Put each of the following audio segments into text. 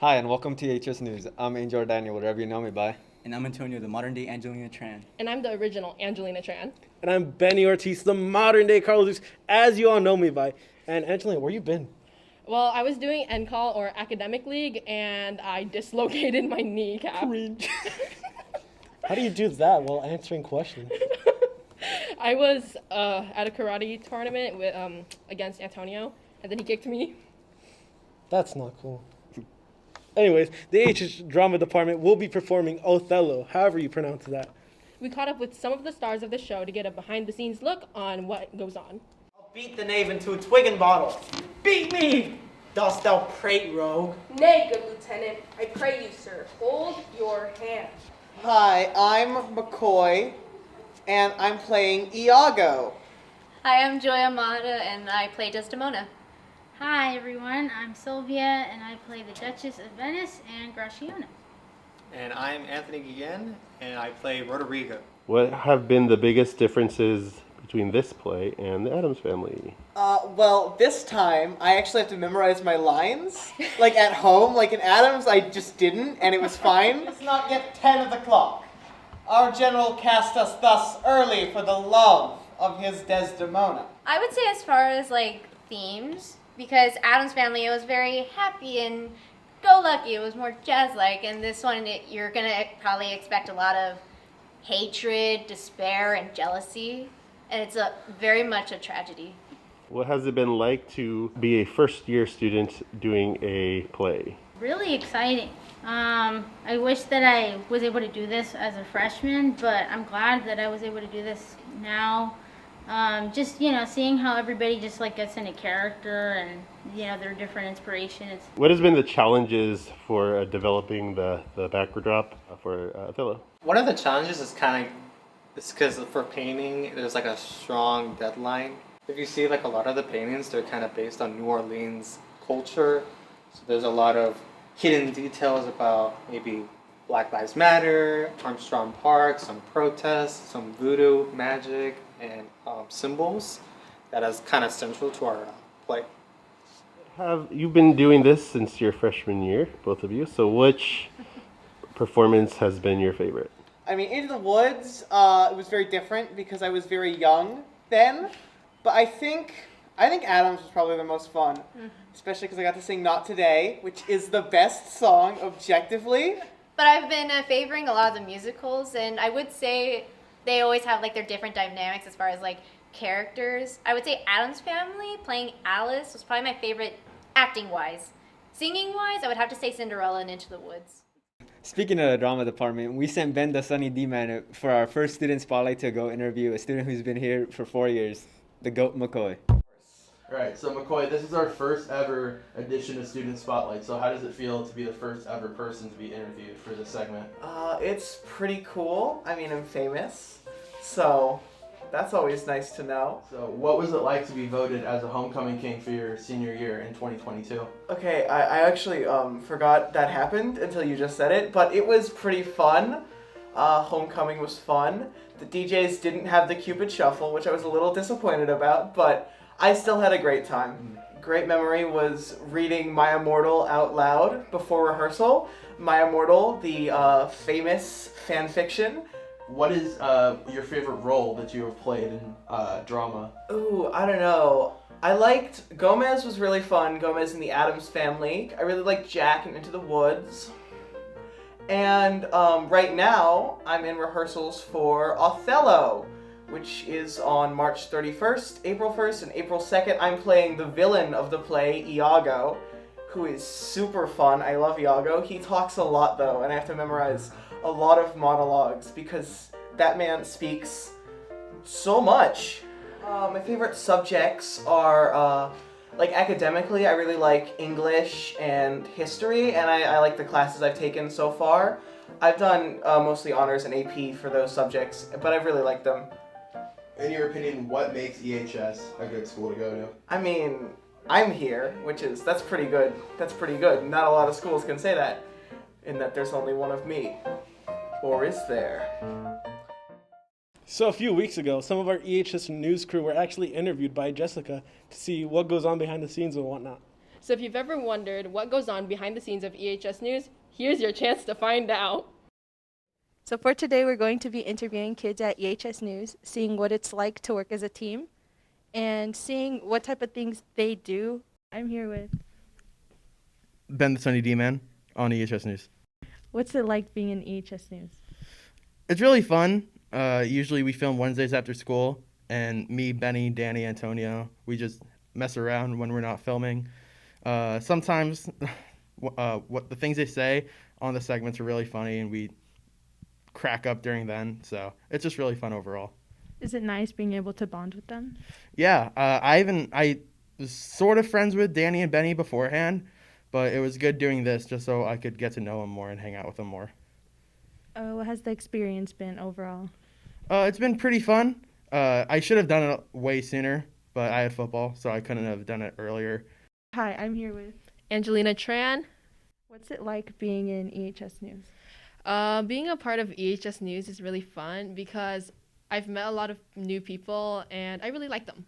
Hi, and welcome to HS News. I'm Angel Daniel, whatever you know me by. And I'm Antonio, the modern day Angelina Tran. And I'm the original Angelina Tran. And I'm Benny Ortiz, the modern day Carlos Dukes, as you all know me by. And Angelina, where you been? Well, I was doing NCAL or Academic League, and I dislocated my kneecap. Cringe. How do you do that while answering questions? I was at a karate tournament with against Antonio, and then he kicked me. That's not cool. Anyways, the AHS Drama Department will be performing Othello, however you pronounce that. We caught up with some of the stars of the show to get a behind-the-scenes look on what goes on. I'll beat the knave into a twig and bottle. Beat me! Dost thou prate, rogue? Nay, good lieutenant, I pray you, sir, hold your hand. Hi, I'm McCoy, and I'm playing Iago. Hi, I'm Joy Amada, and I play Desdemona. Hi everyone, I'm Sylvia and I play the Duchess of Venice and Graciana. And I'm Anthony Guillen, and I play Roderigo. What have been the biggest differences between this play and the Addams Family? Well, this time, I actually have to memorize my lines, like at home. Like in Adams, I just didn't, and it was fine. It's not yet 10 of the clock. Our general cast us thus early for the love of his Desdemona. I would say as far as themes, because Addams Family, it was very happy and go-lucky. It was more jazz-like, and this one, you're gonna probably expect a lot of hatred, despair, and jealousy, and it's very much a tragedy. What has it been like to be a first-year student doing a play? Really exciting. I wish that I was able to do this as a freshman, but I'm glad that I was able to do this now. Just, seeing how everybody just gets into character and, their different inspirations. What has been the challenges for developing the backdrop for Othello? One of the challenges is it's because for painting, there's a strong deadline. If you see a lot of the paintings, they're kind of based on New Orleans culture. So there's a lot of hidden details about maybe Black Lives Matter, Armstrong Park, some protests, some voodoo magic, and symbols that is kind of central to our play. Have you been doing this since your freshman year, both of you? So which performance has been your favorite? I mean, Into the Woods, it was very different because I was very young then. But I think Adams was probably the most fun, especially because I got to sing Not Today, which is the best song objectively. But I've been favoring a lot of the musicals, and I would say they always have their different dynamics as far as characters. I would say Addams Family, playing Alice, was probably my favorite acting-wise. Singing-wise, I would have to say Cinderella and Into the Woods. Speaking of the drama department, we sent Ben the Sunny D-Man for our first student spotlight to go interview a student who's been here for 4 years, the GOAT McCoy. Right, so McCoy, this is our first ever edition of Student Spotlight, so how does it feel to be the first ever person to be interviewed for this segment? It's pretty cool. I mean, I'm famous, so that's always nice to know. So what was it like to be voted as a homecoming king for your senior year in 2022? Okay, I actually forgot that happened until you just said it, but it was pretty fun. Homecoming was fun. The DJs didn't have the Cupid Shuffle, which I was a little disappointed about, but I still had a great time. Great memory was reading My Immortal out loud before rehearsal. My Immortal, the famous fan fiction. What is your favorite role that you have played in drama? Ooh, I don't know. I liked Gomez was really fun. Gomez in the Addams Family. I really liked Jack in Into the Woods. And right now, I'm in rehearsals for Othello, which is on March 31st, April 1st, and April 2nd. I'm playing the villain of the play, Iago, who is super fun. I love Iago. He talks a lot, though, and I have to memorize a lot of monologues because that man speaks so much. My favorite subjects are, academically, I really like English and history, and I like the classes I've taken so far. I've done mostly honors and AP for those subjects, but I really like them. In your opinion, what makes EHS a good school to go to? I mean, I'm here, that's pretty good. That's pretty good. Not a lot of schools can say that, in that there's only one of me. Or is there? So a few weeks ago, some of our EHS news crew were actually interviewed by Jessica to see what goes on behind the scenes and whatnot. So if you've ever wondered what goes on behind the scenes of EHS News, here's your chance to find out. So for today, we're going to be interviewing kids at EHS News, seeing what it's like to work as a team, and seeing what type of things they do. I'm here with... Ben the Sunny D Man on EHS News. What's it like being in EHS News? It's really fun. Usually we film Wednesdays after school, and me, Benny, Danny, Antonio, we just mess around when we're not filming. Sometimes what the things they say on the segments are really funny, and we crack up during then. So it's just really fun overall. Is it nice being able to bond with them? Yeah, I was sort of friends with Danny and Benny beforehand, but it was good doing this just so I could get to know them more and hang out with them more. What has the experience been overall? It's been pretty fun. I should have done it way sooner, but I had football, so I couldn't have done it earlier. Hi, I'm here with... Angelina Tran. What's it like being in EHS News? Being a part of EHS News is really fun because I've met a lot of new people and I really like them.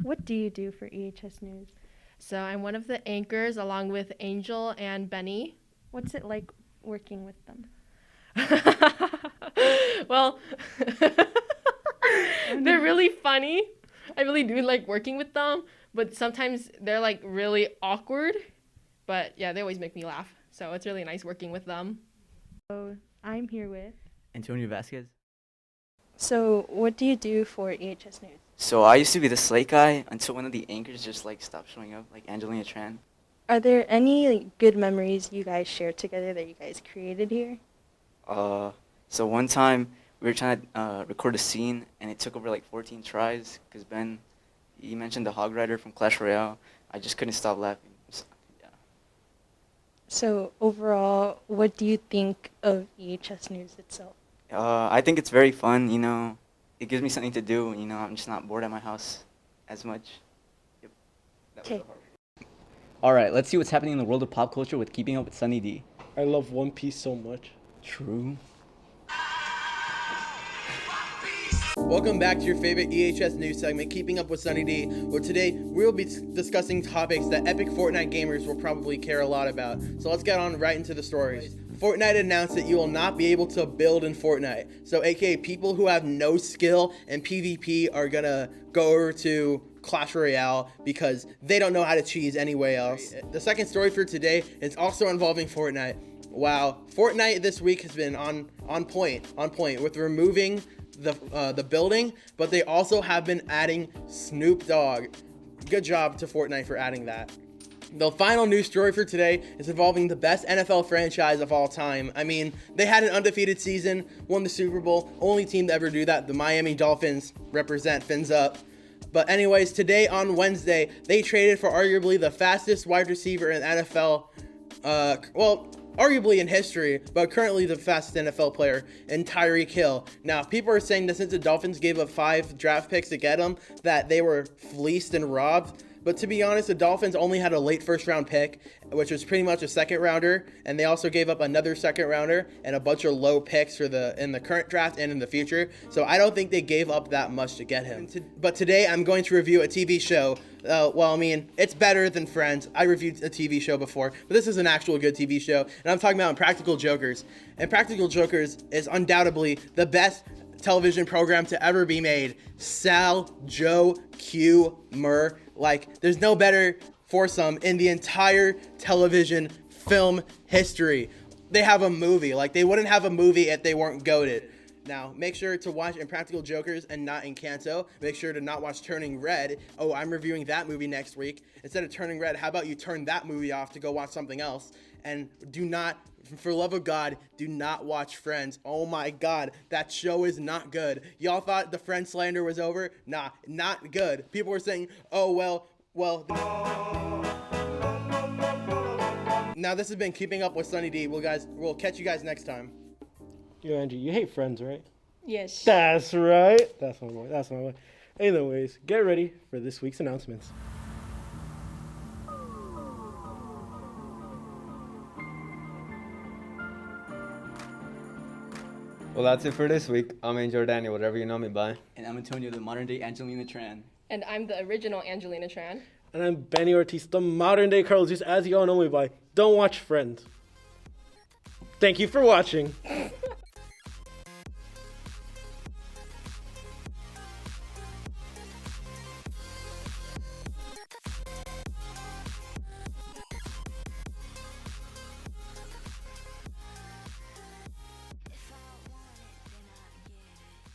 What do you do for EHS News? So I'm one of the anchors along with Angel and Benny. What's it like working with them? Well, they're really funny. I really do like working with them, but sometimes they're like really awkward. But yeah, they always make me laugh. So it's really nice working with them. So I'm here with... Antonio Vasquez. So what do you do for EHS News? So I used to be the slate guy until one of the anchors just like stopped showing up, like Angelina Tran. Are there any good memories you guys shared together that you guys created here? So one time we were trying to record a scene and it took over like 14 tries because Ben, he mentioned the Hog Rider from Clash Royale. I just couldn't stop laughing. So, yeah. So overall, what do you think of EHS News itself? I think it's very fun, you know. It gives me something to do, you know. I'm just not bored at my house as much. Yep. Okay. All right, let's see what's happening in the world of pop culture with Keeping Up with Sunny D. I love One Piece so much. True. Welcome back to your favorite EHS News segment, Keeping Up with Sunny D, where today we'll be discussing topics that epic Fortnite gamers will probably care a lot about. So let's get on right into the stories. Fortnite announced that you will not be able to build in Fortnite. So aka people who have no skill in PvP are gonna go over to Clash Royale because they don't know how to cheese anywhere else. The second story for today is also involving Fortnite. Wow, Fortnite this week has been on point with removing the building, but they also have been adding Snoop Dogg. Good job to Fortnite for adding that. The final news story for today is involving the best NFL franchise of all time. I mean, they had an undefeated season, won the Super Bowl, only team to ever do that. The Miami Dolphins represent, fins up. But anyways, today on Wednesday, they traded for arguably the fastest wide receiver in NFL, arguably in history, but currently the fastest NFL player, in Tyreek Hill. Now, people are saying that since the Dolphins gave up 5 draft picks to get him, that they were fleeced and robbed. But to be honest, the Dolphins only had a late first round pick, which was pretty much a second rounder, and they also gave up another second rounder and a bunch of low picks in the current draft and in the future. So I don't think they gave up that much to get him. But today I'm going to review a TV show. It's better than Friends. I reviewed a TV show before, but this is an actual good TV show, and I'm talking about Impractical Jokers. And Practical Jokers is undoubtedly the best television program to ever be made. Sal, Joe, Q, Murr. Like, there's no better foursome in the entire television film history. They have a movie. Like, they wouldn't have a movie if they weren't goated. Now, make sure to watch Impractical Jokers and not Encanto. Make sure to not watch Turning Red. Oh, I'm reviewing that movie next week. Instead of Turning Red, how about you turn that movie off to go watch something else? And do not, for love of God, do not watch Friends. Oh my God, that show is not good. Y'all thought the Friends slander was over? Nah, not good. People were saying, oh, well. Now, this has been Keeping Up with Sunny D. We'll catch you guys next time. Yo, Angie, you hate Friends, right? Yes. That's right. That's my boy. Anyways, get ready for this week's announcements. Well, that's it for this week. I'm Angel Daniel, whatever you know me by. And I'm Antonio, the modern day Angelina Tran. And I'm the original Angelina Tran. And I'm Benny Ortiz, the modern day Carlos Zeus, as you all know me by. Don't watch Friends. Thank you for watching.